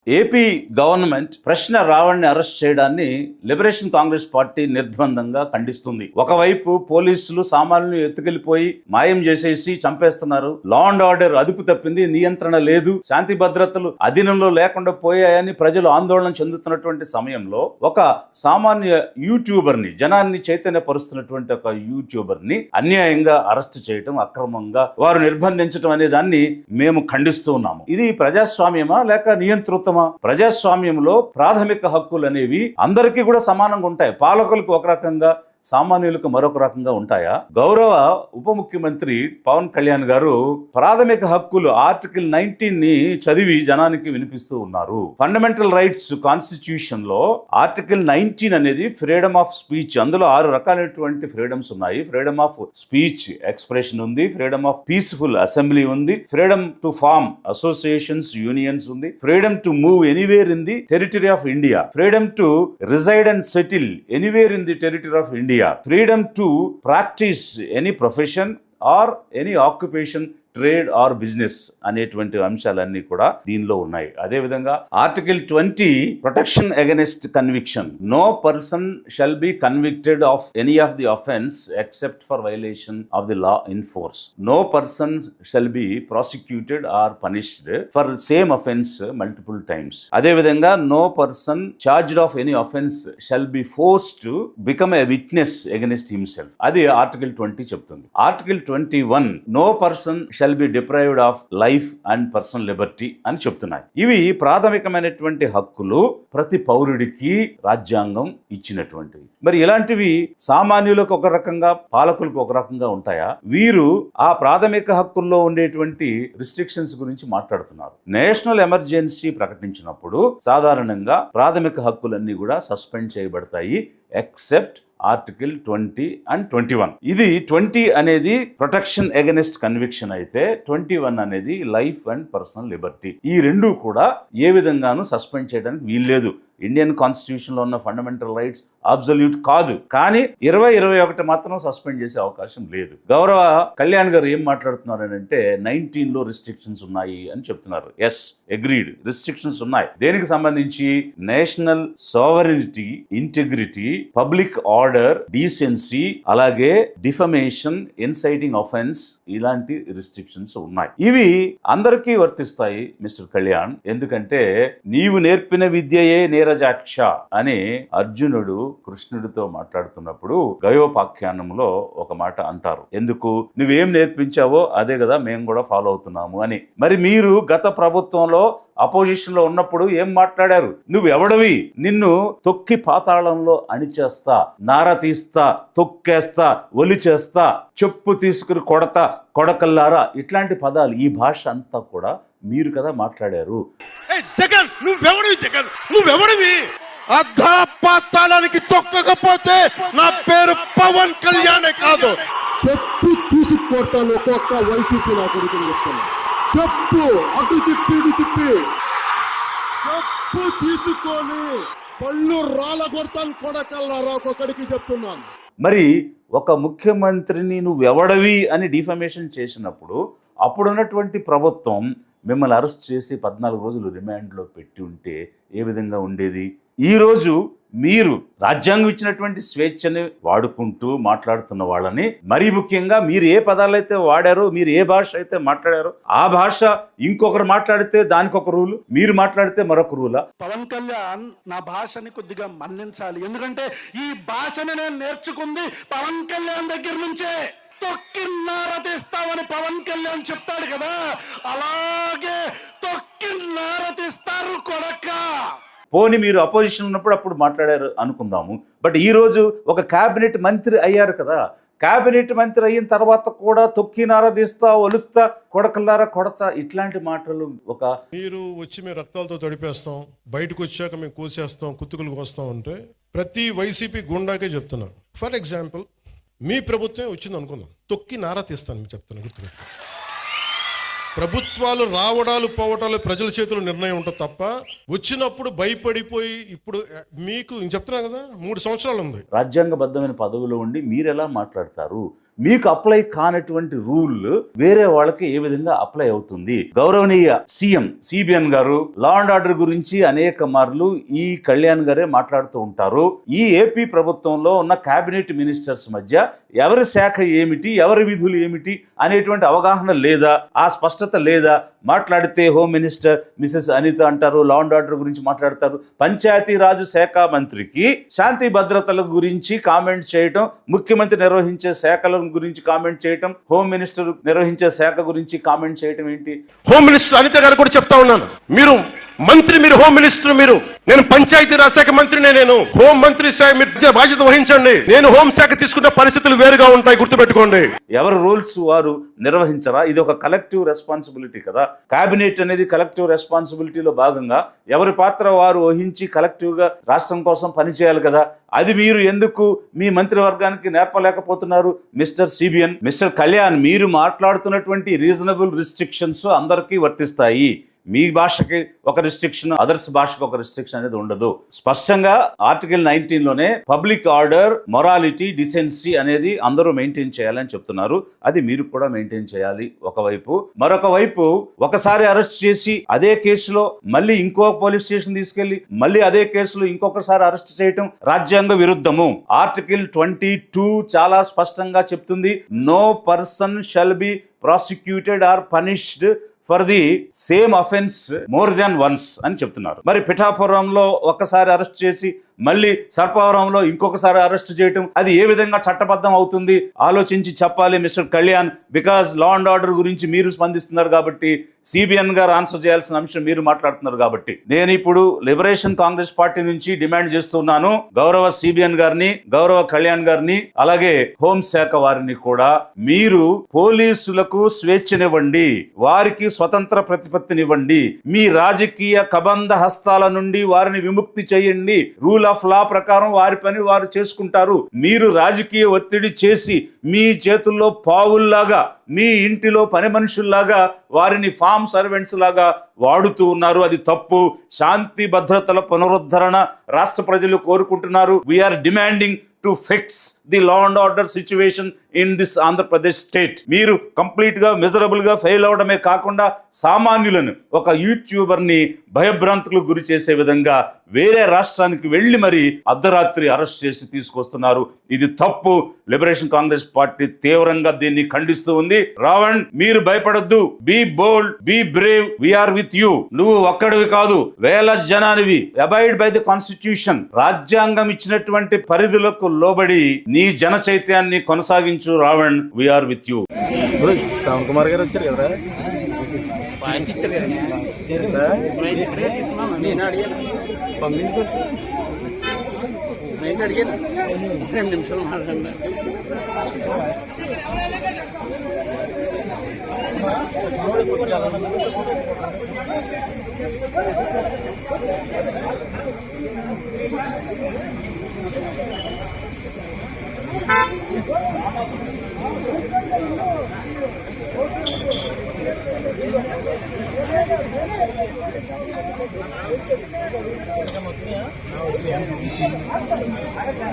AP government ప్రశ్న రావణ్ని arrest చేయడాన్ని liberation Congress party నిర్ద్వందంగా ఖండిస్తుంది. ఒకవైపు పోలీసులు సామాన్యులను ఎత్తుకెళ్లిపోయి మాయం చేసేసి చంపేస్తున్నారు. లా అండ్ ఆర్డర్ అదుపు తప్పింది, నియంత్రణ లేదు, శాంతి భద్రతలు అధీనంలో లేకుండా పోయాయని ప్రజలు ఆందోళన చెందుతున్నటువంటి సమయంలో ఒక సామాన్య యూట్యూబర్ ని, జనాన్ని చైతన్యపరుస్తున్నటువంటి ఒక యూట్యూబర్ ని అన్యాయంగా అరెస్ట్ చేయటం, అక్రమంగా వారు నిర్బంధించడం అనే దాన్ని మేము ఖండిస్తూ ఉన్నాము. ఇది ప్రజాస్వామ్యమా లేక నియంతృత్వమా? ప్రజాస్వామ్యంలో ప్రాథమిక హక్కులు అనేవి అందరికీ కూడా సమానంగా ఉంటాయి. పాలకులకు ఒక రకంగా, సామాన్యులకు మరొక రకంగా ఉంటాయా? గౌరవ ఉప ముఖ్యమంత్రి పవన్ కళ్యాణ్ గారు ప్రాథమిక హక్కులు ఆర్టికల్ 19 ని చదివి జనానికి వినిపిస్తూ ఉన్నారు. ఫండమెంటల్ రైట్స్ కాన్స్టిట్యూషన్ లో ఆర్టికల్ 19 అనేది ఫ్రీడమ్ ఆఫ్ స్పీచ్. అందులో 6 రకాలైనటువంటి ఫ్రీడమ్స్ ఉన్నాయి. ఫ్రీడమ్ ఆఫ్ స్పీచ్, ఎక్స్ప్రెషన్ ఉంది, ఫ్రీడమ్ ఆఫ్ పీస్ఫుల్ అసెంబ్లీ ఉంది, freedom to form associations, unions ఉంది, freedom to move anywhere in the territory of India, freedom to reside and settle anywhere in the territory of India, freedom to practice any profession or any occupation, trade or business అనేటువంటి అంశాలన్నీ కూడా దీనిలో ఉన్నాయి. అదేవిధంగా article 20 protection against conviction. No person shall be convicted of any of the offence except for violation of the law in force. No person shall be prosecuted or punished for same offence multiple times. అదేవిధంగా no person charged of any offence shall be forced to become a witness against himself. అది article 20 చెప్తుంది. Article 21 no person shall be deprived of life and personal liberty అని చెప్తున్నాయి. ఇవి ప్రాథమికమైనటువంటి హక్కులు, ప్రతి పౌరుడికి రాజ్యాంగం ఇచ్చినటువంటివి. మరి ఇలాంటివి సామాన్యులకు ఒక రకంగా, పాలకులకు ఒక రకంగా ఉంటాయా? వీరు ఆ ప్రాథమిక హక్కుల్లో ఉండేటువంటి రిస్ట్రిక్షన్స్ గురించి మాట్లాడుతున్నారు. నేషనల్ ఎమర్జెన్సీ ప్రకటించినప్పుడు సాధారణంగా ప్రాథమిక హక్కులన్నీ కూడా సస్పెండ్ చేయబడతాయి ఎక్సెప్ట్ ఆర్టికల్ 20 అండ్ 21. ఇది 20 అనేది ప్రొటెక్షన్ అగైనెస్ట్ కన్విక్షన్ అయితే 21 అనేది లైఫ్ అండ్ పర్సనల్ లిబర్టీ. ఈ రెండు కూడా ఏ విధంగానూ సస్పెండ్ చేయడానికి వీల్లేదు. ఇండియన్ కాన్స్టిట్యూషన్ లో ఉన్న ఫండమెంటల్ రైట్స్ అబ్సల్యూట్ కాదు, కానీ 2021 మాత్రం సస్పెండ్ చేసే అవకాశం లేదు. గౌరవ కళ్యాణ్ గారు ఏం మాట్లాడుతున్నారు అంటే 19 లో రిస్ట్రిక్షన్స్ ఉన్నాయి అని చెప్తున్నారు. ఎస్, అగ్రీడ్, రిస్ట్రిక్షన్స్ ఉన్నాయి. దేనికి సంబంధించి? National sovereignty, integrity, public order, decency, అలాగే డిఫమేషన్, ఇన్సైటింగ్ ఆఫెన్స్, ఇలాంటి రిస్ట్రిక్షన్స్ ఉన్నాయి. ఇవి అందరికీ వర్తిస్తాయి మిస్టర్ కళ్యాణ్. ఎందుకంటే నీవు నేర్పిన విద్యయే నీరజాక్ష అని అర్జునుడు కృష్ణుడితో మాట్లాడుతున్నప్పుడు గయోపాఖ్యానంలో ఒక మాట అంటారు. ఎందుకు? నువ్వేం నేర్పించావో అదే కదా మేము కూడా ఫాలో అవుతున్నాము అని. మరి మీరు గత ప్రభుత్వంలో అపోజిషన్ లో ఉన్నప్పుడు ఏం మాట్లాడారు? నువ్వు ఎవడవి? నిన్ను తొక్కి పాతాళంలో అణిచేస్తా, నార తీస్తా, తొక్కేస్తా, ఒలి చేస్తా, చెప్పు తీసుకుని కొడతా, కొడకల్లారా, ఇట్లాంటి పదాలు, ఈ భాష అంతా కూడా మీరు కదా మాట్లాడారు. జగన్ నువ్వెవడివి? జగన్ నువ్వెవడివి? అర్ధపాతాళానికి తొక్కకపోతే నా పేరు పవన్ కళ్యాణే కాదు. చెప్పు తీసుకొడతాను ఒక్కొక్క వైసీపీ నా కొడుకుని చెప్తాను. చెప్పు అటు తిప్పి ఇటు తిప్పి చెప్పు తీసుకొని పళ్ళు రాళ్ళ కొడతాను కొడకల్లారా ఒక్కొక్కడికి చెప్తున్నాను. మరి ఒక ముఖ్యమంత్రిని నువ్వెవడవి అని డిఫమేషన్ చేసినప్పుడు అప్పుడున్నటువంటి ప్రభుత్వం మిమ్మల్ని అరెస్ట్ చేసి 14 రోజులు రిమాండ్లో పెట్టి ఉంటే ఏ విధంగా ఉండేది? ఈరోజు మీరు రాజ్యాంగం ఇచ్చినటువంటి స్వేచ్ఛని వాడుకుంటూ మాట్లాడుతున్న వాళ్ళని, మరీ ముఖ్యంగా మీరు ఏ పదాలైతే వాడారో, మీరు ఏ భాష అయితే మాట్లాడారో ఆ భాష ఇంకొకరు మాట్లాడితే దానికి ఒక రూలు, మీరు మాట్లాడితే మరొక రూలా? పవన్ కళ్యాణ్ నా భాషని కొద్దిగా మన్నించాలి. ఎందుకంటే ఈ భాషని నేను నేర్చుకుంది పవన్ కళ్యాణ్ దగ్గర నుంచే. తొక్కిన్నారతిస్తామని పవన్ కళ్యాణ్ చెప్తాడు కదా, అలాగే తొక్కిన్నారతిస్తారు కొడక. పోనీ మీరు అపోజిషన్ ఉన్నప్పుడు అప్పుడు మాట్లాడారు అనుకుందాము. బట్ ఈరోజు ఒక క్యాబినెట్ మంత్రి అయ్యారు కదా, క్యాబినెట్ మంత్రి అయిన తర్వాత కూడా తొక్కినారా తీస్తా, ఒలుస్తా, కొడకల్లారా కొడతా, ఇట్లాంటి మాటలు. ఒక మీరు వచ్చి మేము రక్తాలతో తడిపేస్తాం, బయటకు వచ్చాక మేము కోసేస్తాం, కుత్తుకులు కోస్తాం అంటే ప్రతి వైసీపీ గుండాకే చెప్తున్నాను. ఫర్ ఎగ్జాంపుల్ మీ ప్రభుత్వం వచ్చింది అనుకుందాం, తొక్కి నారా తీస్తాను మీకు చెప్తాను, గుర్తుపెట్టు. ప్రభుత్వాలు రావడాలు పోవటాలు ప్రజల చేతుల్లో నిర్ణయం ఉంటుంది తప్ప వచ్చినప్పుడు భయపడిపోయి ఇప్పుడు మీకు చెప్తున్నా కదా 3 సంవత్సరాలు ఉంది. రాజ్యాంగబద్ధమైన పదవిలో ఉండి మీరు ఎలా మాట్లాడతారు? మీకు అప్లై కానటువంటి రూల్ వేరే వాళ్ళకి ఏ విధంగా అప్లై అవుతుంది? గౌరవనీయ సీఎం సిబిఎన్ గారు లా అండ్ ఆర్డర్ గురించి అనేక మార్లు ఈ కళ్యాణ్ గారే మాట్లాడుతూ ఉంటారు. ఈ ఏపీ ప్రభుత్వంలో ఉన్న కేబినెట్ మినిస్టర్స్ మధ్య ఎవరి శాఖ ఏమిటి, ఎవరి విధులు ఏమిటి అనేటువంటి అవగాహన లేదా, ఆ స్పష్టత లేదా? మాట్లాడితే హోమ్ మినిస్టర్ మిసెస్ అనిత అంటారు, లా అండ్ ఆర్డర్ గురించి మాట్లాడతారు. పంచాయతీరాజ్ శాఖ మంత్రికి శాంతి భద్రతల గురించి కామెంట్ చేయటం, ముఖ్యమంత్రి నిర్వహించే శాఖల గురించి కామెంట్ చేయటం, హోమ్ మినిస్టర్ నిర్వహించే శాఖ గురించి కామెంట్ చేయటం ఏంటి? హోమ్ మినిస్టర్ అనిత గారు కూడా చెప్తా ఉన్నాను, మీరు మంత్రి, మీరు హోమ్ మినిస్టర్, నేను పంచాయతీరాజ్ శాఖ మంత్రినే, నేను హోం మంత్రి శాఖ మీరు బాధ్యత వహించండి. నేను హోం శాఖ తీసుకున్న పరిస్థితులు వేరుగా ఉంటాయి, గుర్తుపెట్టుకోండి. ఎవరి రూల్స్ వారు నిర్వహించరా? ఇది ఒక కలెక్టివ్ రెస్పాన్సిబిలిటీ కదా. కేబినెట్ అనేది కలెక్టివ్ రెస్పాన్సిబిలిటీలో భాగంగా ఎవరి పాత్ర వారు వహించి కలెక్టివ్ గా రాష్ట్రం కోసం పనిచేయాలి కదా. అది మీరు ఎందుకు మీ మంత్రివర్గానికి నేర్పలేకపోతున్నారు? మిస్టర్ సిబిఎన్, మిస్టర్ కళ్యాణ్, మీరు మాట్లాడుతున్నటువంటి రీజనబుల్ రిస్ట్రిక్షన్స్ అందరికీ వర్తిస్తాయి. మీ భాషకి ఒక రిస్ట్రిక్షన్, అదర్స్ భాషకు ఒక రిస్ట్రిక్షన్ అనేది ఉండదు. స్పష్టంగా ఆర్టికల్ 19లోనే పబ్లిక్ ఆర్డర్, మొరాలిటీ, డిసెన్సీ అనేది అందరూ మెయింటైన్ చేయాలని చెప్తున్నారు. అది మీరు కూడా మెయింటైన్ చేయాలి ఒకవైపు. మరొక వైపు ఒకసారి అరెస్ట్ చేసి అదే కేసులో మళ్ళీ ఇంకో పోలీస్ స్టేషన్ తీసుకెళ్లి మళ్ళీ అదే కేసులో ఇంకొకసారి అరెస్ట్ చేయటం రాజ్యాంగ విరుద్ధము. ఆర్టికల్ 22 చాలా స్పష్టంగా చెప్తుంది, no person shall be prosecuted or punished for the same offence more than once అని చెప్తున్నారు. మరి పిఠాపురంలో ఒక్కసారి అరెస్ట్ చేసి మళ్ళీ సర్పవరంలో ఇంకొకసారి అరెస్ట్ చేయటం అది ఏ విధంగా చట్టబద్ధం అవుతుంది? ఆలోచించి చెప్పాలి mister Kalyan. Because law and order గురించి మీరు స్పందిస్తున్నారు కాబట్టి, సిబిఎన్ గారు ఆన్సర్ చేయాల్సిన అంశం మీరు మాట్లాడుతున్నారు కాబట్టి, నేను ఇప్పుడు లిబరేషన్ కాంగ్రెస్ పార్టీ నుంచి డిమాండ్ చేస్తున్నాను, గౌరవ సిబిఎన్ గారిని, గౌరవ కళ్యాణ్ గారిని, అలాగే హోంశాఖ వారిని కూడా, మీరు పోలీసులకు స్వేచ్ఛనివ్వండి, వారికి స్వతంత్ర ప్రతిపత్తినివ్వండి, మీ రాజకీయ కబంధ హస్తాల నుండి వారిని విముక్తి చేయండి. రూల్ ఆఫ్ లా ప్రకారం వారి పని వారు చేసుకుంటారు. మీరు రాజకీయ ఒత్తిడి చేసి మీ చేతుల్లో పావుల్లాగా, మీ ఇంటిలో పని మనుషుల్లాగా వారిని ఫామ్ సర్వెంట్స్ లాగా వాడుతూ ఉన్నారు. అది తప్పు. శాంతి భద్రతల పునరుద్ధరణ రాష్ట్ర ప్రజలు కోరుకుంటున్నారు. We are demanding to fix the law and order situation in this Andhra Pradesh state. మీరు కంప్లీట్ గా మిజరబుల్ గా ఫెయిల్ అవడమే కాకుండా సామాన్యులను, ఒక యూట్యూబర్ని భయభ్రాంతులకు గురి చేసే విధంగా వేరే రాష్ట్రానికి వెళ్లి మరి అర్ధరాత్రి అరెస్ట్ చేసి తీసుకొస్తున్నారు. ఇది తప్పు. లిబరేషన్ కాంగ్రెస్ పార్టీ తీవ్రంగా దీన్ని ఖండిస్తూ ఉంది. రావణ్, మీరు భయపడొద్దు. Be bold, be brave, we are with you. నువ్వు ఒక్కడివి కాదు, వేల జనానివి. Abide by the constitution. రాజ్యాంగం ఇచ్చినటువంటి పరిధులకు లోబడి నీ జన చైత్యాన్ని కొనసాగించు. Ravan, we are with you. Shravan Kumar garu వచ్చారు కదా, పంపించుకోవచ్చు. అడిగాను 2 నిమిషాలు మాట్లాడండి.